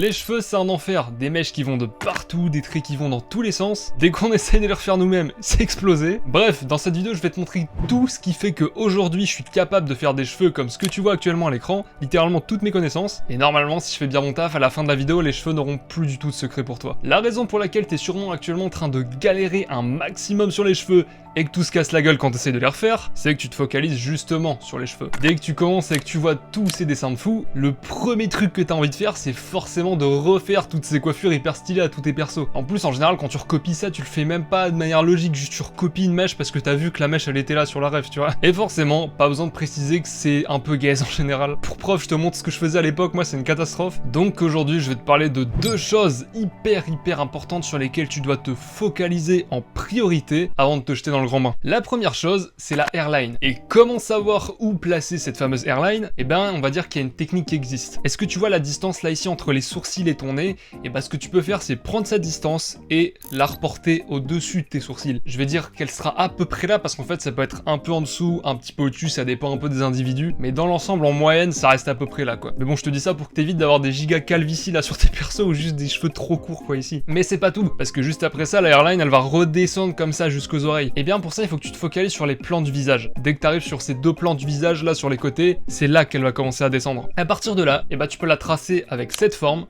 Les cheveux c'est un enfer, des mèches qui vont de partout, des traits qui vont dans tous les sens. Dès qu'on essaye de les refaire nous-mêmes, c'est explosé. Bref, dans cette vidéo je vais te montrer tout ce qui fait qu'aujourd'hui je suis capable de faire des cheveux comme ce que tu vois actuellement à l'écran, littéralement toutes mes connaissances. Et normalement si je fais bien mon taf, à la fin de la vidéo les cheveux n'auront plus du tout de secret pour toi. La raison pour laquelle t'es sûrement actuellement en train de galérer un maximum sur les cheveux et que tout se casse la gueule quand tu essaies de les refaire, c'est que tu te focalises justement sur les cheveux. Dès que tu commences et que tu vois tous ces dessins de fous, le premier truc que tu as envie de faire, c'est forcément de refaire toutes ces coiffures hyper stylées à tous tes persos. En plus, en général, quand tu recopies ça, tu le fais même pas de manière logique, juste tu recopies une mèche parce que t'as vu que la mèche elle était là sur la ref, tu vois. Et forcément, pas besoin de préciser que c'est un peu gaze en général. Pour preuve, je te montre ce que je faisais à l'époque, moi c'est une catastrophe. Donc aujourd'hui, je vais te parler de deux choses hyper importantes sur lesquelles tu dois te focaliser en priorité avant de te jeter dans le grand bain. La première chose, c'est la hairline. Et comment savoir où placer cette fameuse hairline? Eh ben, on va dire qu'il y a une technique qui existe. Est-ce que tu vois la distance là ici entre les sourcils et ton nez? Et ben, ce que tu peux faire, c'est prendre cette distance et la reporter au-dessus de tes sourcils. Je vais dire qu'elle sera à peu près là parce qu'en fait, ça peut être un peu en dessous, un petit peu au-dessus, ça dépend un peu des individus. Mais dans l'ensemble, en moyenne, ça reste à peu près là, quoi. Mais bon, je te dis ça pour que t'évites d'avoir des giga calvities là sur tes persos ou juste des cheveux trop courts, quoi, ici. Mais c'est pas tout, parce que juste après ça, la hairline, elle va redescendre comme ça jusqu'aux oreilles. Et bien, pour ça, il faut que tu te focalises sur les plans du visage. Dès que tu arrives sur ces deux plans du visage là sur les côtés, c'est là qu'elle va commencer à descendre. À partir de là, et bah tu peux la tracer avec cette forme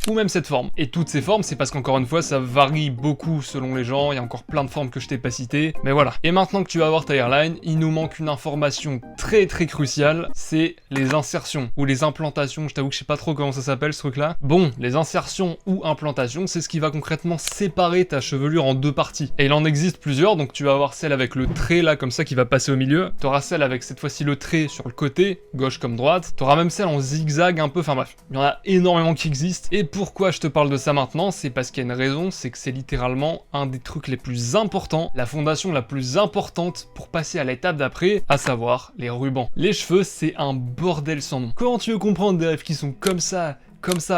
ou même cette forme. Et toutes ces formes, c'est parce qu'encore une fois, ça varie beaucoup selon les gens. Il y a encore plein de formes que je t'ai pas citées, mais voilà. Et maintenant que tu vas avoir ta hairline, il nous manque une information très cruciale, c'est les insertions ou les implantations. Je t'avoue que je sais pas trop comment ça s'appelle ce truc là. Bon, les insertions ou implantations, c'est ce qui va concrètement séparer ta chevelure en deux parties. Et il en existe plusieurs, donc tu vas avoir celle avec le trait là comme ça qui va passer au milieu, t'auras celle avec cette fois-ci le trait sur le côté, gauche comme droite, t'auras même celle en zigzag un peu, enfin bref, il y en a énormément qui existent. Et pourquoi je te parle de ça maintenant, c'est parce qu'il y a une raison, c'est que c'est littéralement un des trucs les plus importants, la fondation la plus importante pour passer à l'étape d'après, à savoir les rubans. Les cheveux, c'est un bordel sans nom. Comment tu veux comprendre des rêves qui sont comme ça,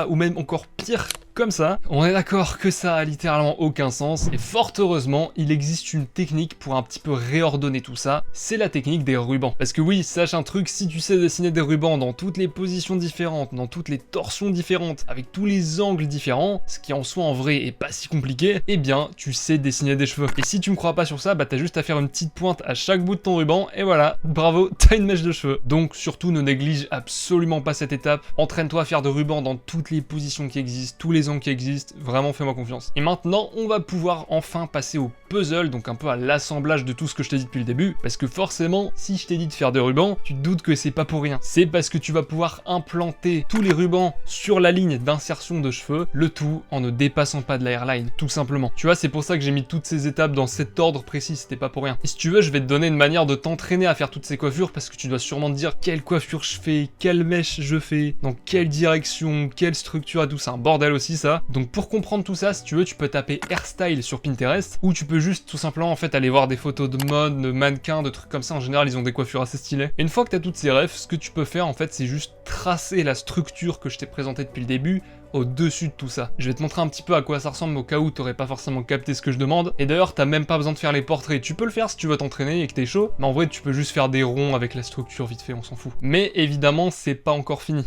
ou même encore pire comme ça? On est d'accord que ça a littéralement aucun sens, et fort heureusement, il existe une technique pour un petit peu réordonner tout ça, c'est la technique des rubans. Parce que oui, sache un truc, si tu sais dessiner des rubans dans toutes les positions différentes, dans toutes les torsions différentes, avec tous les angles différents, ce qui en soi en vrai est pas si compliqué, eh bien, tu sais dessiner des cheveux. Et si tu me crois pas sur ça, bah t'as juste à faire une petite pointe à chaque bout de ton ruban, et voilà, bravo, t'as une mèche de cheveux. Donc surtout, ne néglige absolument pas cette étape, entraîne-toi à faire de rubans dans toutes les positions qui existent, tous les angles qui existent, vraiment fais-moi confiance. Et maintenant, on va pouvoir enfin passer au puzzle, donc un peu à l'assemblage de tout ce que je t'ai dit depuis le début, parce que forcément, si je t'ai dit de faire des rubans, tu te doutes que c'est pas pour rien. C'est parce que tu vas pouvoir implanter tous les rubans sur la ligne d'insertion de cheveux, le tout en ne dépassant pas de la hairline, tout simplement. Tu vois, c'est pour ça que j'ai mis toutes ces étapes dans cet ordre précis, c'était pas pour rien. Et si tu veux, je vais te donner une manière de t'entraîner à faire toutes ces coiffures, parce que tu dois sûrement te dire quelle coiffure je fais, quelle mèche je fais, dans quelle direction, quelle structure et tout, c'est un bordel aussi ça. Donc pour comprendre tout ça, si tu veux, tu peux taper hairstyle sur Pinterest, ou tu peux juste tout simplement en fait aller voir des photos de mode, de mannequins, de trucs comme ça. En général, ils ont des coiffures assez stylées. Et une fois que tu as toutes ces refs, ce que tu peux faire en fait, c'est juste tracer la structure que je t'ai présentée depuis le début au-dessus de tout ça. Je vais te montrer un petit peu à quoi ça ressemble au cas où t'aurais pas forcément capté ce que je demande. Et d'ailleurs, t'as même pas besoin de faire les portraits. Tu peux le faire si tu veux t'entraîner et que t'es chaud, mais en vrai, tu peux juste faire des ronds avec la structure vite fait, on s'en fout. Mais évidemment, c'est pas encore fini.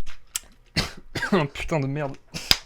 Putain de merde.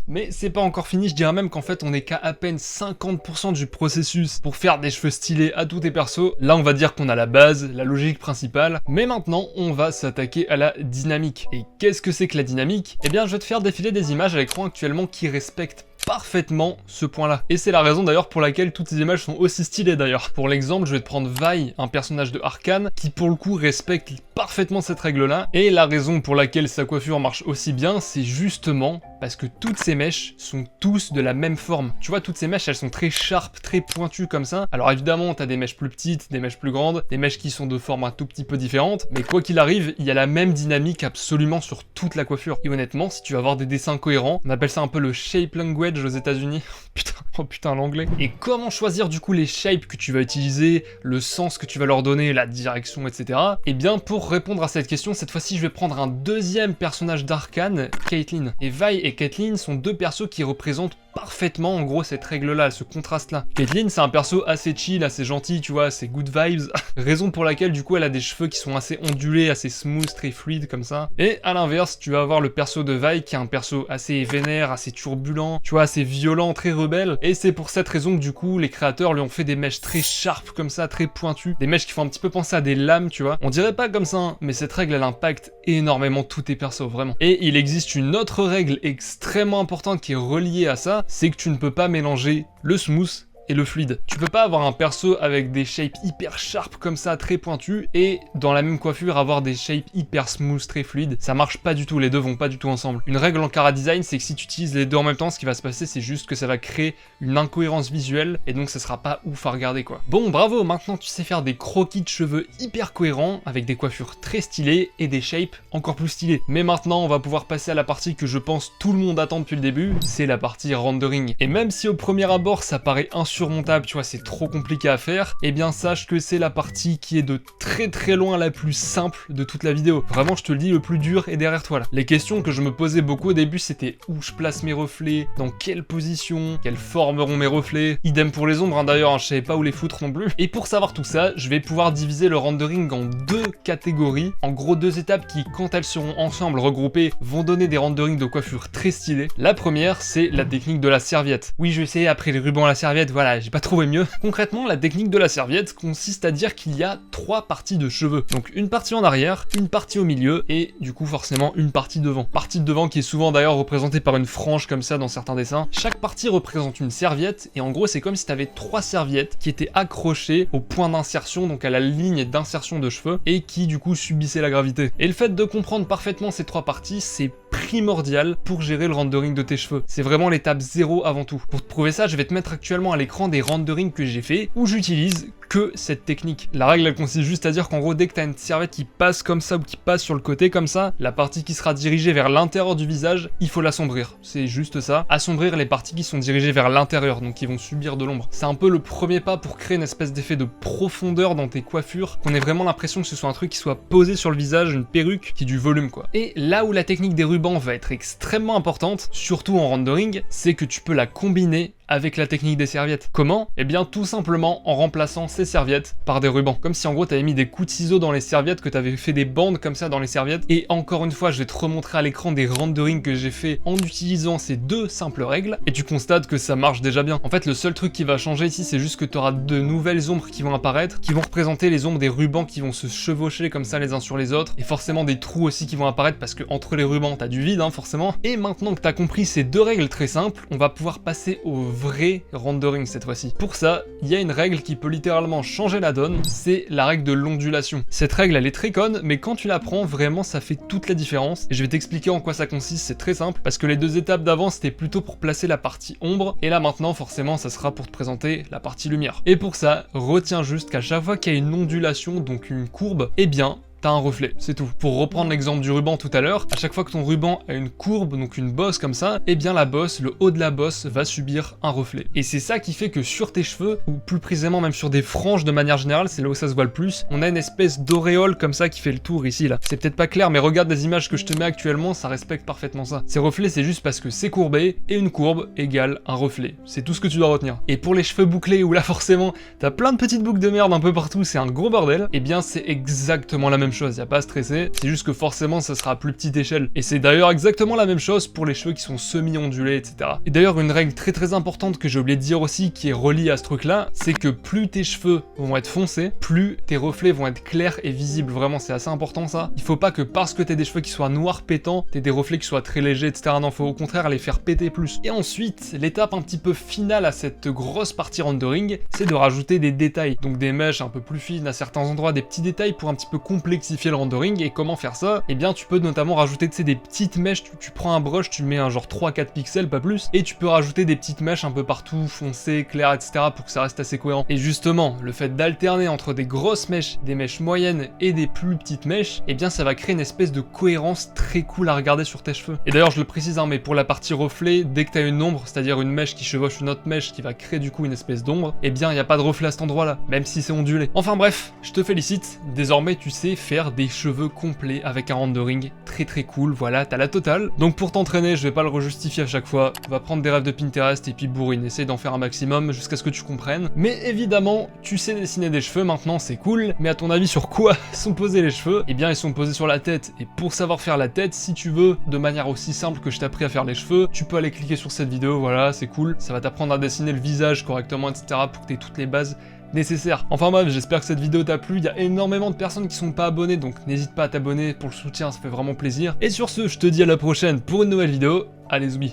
Mais c'est pas encore fini, je dirais même qu'en fait on est qu'à à peine 50% du processus pour faire des cheveux stylés à tous tes persos. Là on va dire qu'on a la base, la logique principale, mais maintenant on va s'attaquer à la dynamique. Et qu'est-ce que c'est que la dynamique? Eh bien je vais te faire défiler des images à l'écran actuellement qui respectent parfaitement ce point-là. Et c'est la raison d'ailleurs pour laquelle toutes ces images sont aussi stylées d'ailleurs. Pour l'exemple, je vais te prendre Vi, un personnage de Arcane, qui pour le coup respecte parfaitement cette règle-là. Et la raison pour laquelle sa coiffure marche aussi bien, c'est justement parce que toutes ces mèches sont tous de la même forme. Tu vois, toutes ces mèches, elles sont très sharp, très pointues comme ça. Alors évidemment, t'as des mèches plus petites, des mèches plus grandes, des mèches qui sont de forme un tout petit peu différentes, mais quoi qu'il arrive, il y a la même dynamique absolument sur toute la coiffure. Et honnêtement, si tu vas avoir des dessins cohérents, on appelle ça un peu le shape language aux États-Unis. Putain, oh putain, l'anglais. Et comment choisir du coup les shapes que tu vas utiliser, le sens que tu vas leur donner, la direction, etc. Eh bien, pour répondre à cette question, cette fois-ci, je vais prendre un deuxième personnage d'Arcane, Caitlyn. Et Vi et Caitlyn sont deux persos qui représentent parfaitement en gros cette règle-là, ce contraste-là. Caitlyn, c'est un perso assez chill, assez gentil, tu vois, assez good vibes. Raison pour laquelle du coup elle a des cheveux qui sont assez ondulés, assez smooth, très fluides comme ça. Et à l'inverse, tu vas avoir le perso de Vi qui est un perso assez vénère, assez turbulent, tu vois, assez violent, très rebelle. Et c'est pour cette raison que du coup les créateurs lui ont fait des mèches très sharp comme ça, très pointues. Des mèches qui font un petit peu penser à des lames, tu vois. On dirait pas comme ça, hein, mais cette règle elle impacte énormément tous tes persos, vraiment. Et il existe une autre règle extrêmement importante qui est reliée à ça, c'est que tu ne peux pas mélanger le smooth et le fluide. Tu peux pas avoir un perso avec des shapes hyper sharp comme ça, très pointus, et dans la même coiffure avoir des shapes hyper smooth, très fluides. Ça marche pas du tout, les deux vont pas du tout ensemble. Une règle en chara design, c'est que si tu utilises les deux en même temps, ce qui va se passer, c'est juste que ça va créer une incohérence visuelle, et donc ça sera pas ouf à regarder quoi. Bon, bravo, maintenant tu sais faire des croquis de cheveux hyper cohérents, avec des coiffures très stylées, et des shapes encore plus stylées. Mais maintenant, on va pouvoir passer à la partie que je pense tout le monde attend depuis le début, c'est la partie rendering. Et même si au premier abord, ça paraît insurmontable, tu vois, c'est trop compliqué à faire, eh bien sache que c'est la partie qui est de très loin la plus simple de toute la vidéo. Vraiment, je te le dis, le plus dur est derrière toi là. Les questions que je me posais beaucoup au début, c'était où je place mes reflets, dans quelle position, quelles formes auront mes reflets. Idem pour les ombres, hein, d'ailleurs, hein, je savais pas où les foutre non plus. Et pour savoir tout ça, je vais pouvoir diviser le rendering en deux catégories. En gros, deux étapes qui, quand elles seront ensemble regroupées, vont donner des renderings de coiffure très stylés. La première, c'est la technique de la serviette. Oui, je vais essayer après les rubans à la serviette, voilà, j'ai pas trouvé mieux. Concrètement, la technique de la serviette consiste à dire qu'il y a trois parties de cheveux. Donc une partie en arrière, une partie au milieu et du coup forcément une partie devant. Partie de devant qui est souvent d'ailleurs représentée par une frange comme ça dans certains dessins. Chaque partie représente une serviette et en gros c'est comme si tu avais trois serviettes qui étaient accrochées au point d'insertion, donc à la ligne d'insertion de cheveux et qui du coup subissaient la gravité. Et le fait de comprendre parfaitement ces trois parties, c'est primordial pour gérer le rendering de tes cheveux. C'est vraiment l'étape 0 avant tout. Pour te prouver ça, je vais te mettre actuellement à l'écran des renderings que j'ai fait où j'utilise que cette technique. La règle elle consiste juste à dire qu'en gros dès que tu as une serviette qui passe comme ça ou qui passe sur le côté comme ça, la partie qui sera dirigée vers l'intérieur du visage, il faut l'assombrir. C'est juste ça. Assombrir les parties qui sont dirigées vers l'intérieur, donc qui vont subir de l'ombre. C'est un peu le premier pas pour créer une espèce d'effet de profondeur dans tes coiffures, qu'on ait vraiment l'impression que ce soit un truc qui soit posé sur le visage, une perruque qui ait du volume quoi. Et là où la technique des rubans va être extrêmement importante, surtout en rendering, c'est que tu peux la combiner avec la technique des serviettes. Comment? Eh bien tout simplement en remplaçant ces serviettes par des rubans. Comme si en gros t'avais mis des coups de ciseaux dans les serviettes, que t'avais fait des bandes comme ça dans les serviettes. Et encore une fois, je vais te remontrer à l'écran des renderings que j'ai fait en utilisant ces deux simples règles. Et tu constates que ça marche déjà bien. En fait, le seul truc qui va changer ici, c'est juste que tu auras de nouvelles ombres qui vont apparaître, qui vont représenter les ombres des rubans qui vont se chevaucher comme ça les uns sur les autres. Et forcément des trous aussi qui vont apparaître parce que entre les rubans, t'as du vide, hein, forcément. Et maintenant que t'as compris ces deux règles très simples, on va pouvoir passer au vrai rendering cette fois-ci. Pour ça, il y a une règle qui peut littéralement changer la donne, c'est la règle de l'ondulation. Cette règle elle est très conne, mais quand tu l'apprends, vraiment ça fait toute la différence. Et je vais t'expliquer en quoi ça consiste, c'est très simple, parce que les deux étapes d'avant c'était plutôt pour placer la partie ombre, et là maintenant forcément ça sera pour te présenter la partie lumière. Et pour ça, retiens juste qu'à chaque fois qu'il y a une ondulation, donc une courbe, eh bien t'as un reflet, c'est tout. Pour reprendre l'exemple du ruban tout à l'heure, à chaque fois que ton ruban a une courbe, donc une bosse comme ça, eh bien la bosse, le haut de la bosse va subir un reflet. Et c'est ça qui fait que sur tes cheveux, ou plus précisément même sur des franges de manière générale, c'est là où ça se voit le plus, on a une espèce d'auréole comme ça qui fait le tour ici là. C'est peut-être pas clair, mais regarde les images que je te mets actuellement, ça respecte parfaitement ça. Ces reflets, c'est juste parce que c'est courbé, et une courbe égale un reflet. C'est tout ce que tu dois retenir. Et pour les cheveux bouclés, où là forcément, t'as plein de petites boucles de merde un peu partout, c'est un gros bordel, eh bien c'est exactement la même chose, y a pas à stresser, c'est juste que forcément ça sera à plus petite échelle. Et c'est d'ailleurs exactement la même chose pour les cheveux qui sont semi-ondulés, etc. Et d'ailleurs une règle très importante que j'ai oublié de dire aussi, qui est reliée à ce truc là, c'est que plus tes cheveux vont être foncés, plus tes reflets vont être clairs et visibles. Vraiment c'est assez important ça. Il faut pas que parce que t'aies des cheveux qui soient noirs pétants, t'aies des reflets qui soient très légers, etc. Non, faut au contraire les faire péter plus. Et ensuite, l'étape un petit peu finale à cette grosse partie rendering, c'est de rajouter des détails. Donc des mèches un peu plus fines à certains endroits, des petits détails pour un petit peu complexifier le rendering. Et comment faire ça? Eh bien tu peux notamment rajouter des petites mèches, tu prends un brush, tu mets un genre 3-4 pixels, pas plus, et tu peux rajouter des petites mèches un peu partout, foncées, claires, etc. pour que ça reste assez cohérent. Et justement, le fait d'alterner entre des grosses mèches, des mèches moyennes et des plus petites mèches, eh bien ça va créer une espèce de cohérence très cool à regarder sur tes cheveux. Et d'ailleurs je le précise, hein, mais pour la partie reflet, dès que tu as une ombre, c'est-à-dire une mèche qui chevauche une autre mèche qui va créer du coup une espèce d'ombre, eh bien il n'y a pas de reflet à cet endroit-là, même si c'est ondulé. Enfin bref, je te félicite, désormais tu sais faire des cheveux complets avec un rendering très cool, voilà, t'as la totale. Donc pour t'entraîner, je vais pas le rejustifier à chaque fois, va prendre des rêves de Pinterest et puis bourrine, essaye d'en faire un maximum jusqu'à ce que tu comprennes. Mais évidemment, tu sais dessiner des cheveux maintenant, c'est cool, mais à ton avis sur quoi sont posés les cheveux? Eh bien ils sont posés sur la tête, et pour savoir faire la tête, si tu veux, de manière aussi simple que je t'ai appris à faire les cheveux, tu peux aller cliquer sur cette vidéo, voilà, c'est cool, ça va t'apprendre à dessiner le visage correctement, etc. pour que tu aies toutes les bases nécessaires. Enfin bref, j'espère que cette vidéo t'a plu, il y a énormément de personnes qui sont pas abonnées, donc n'hésite pas à t'abonner pour le soutien, ça fait vraiment plaisir. Et sur ce, je te dis à la prochaine pour une nouvelle vidéo, allez zoubis.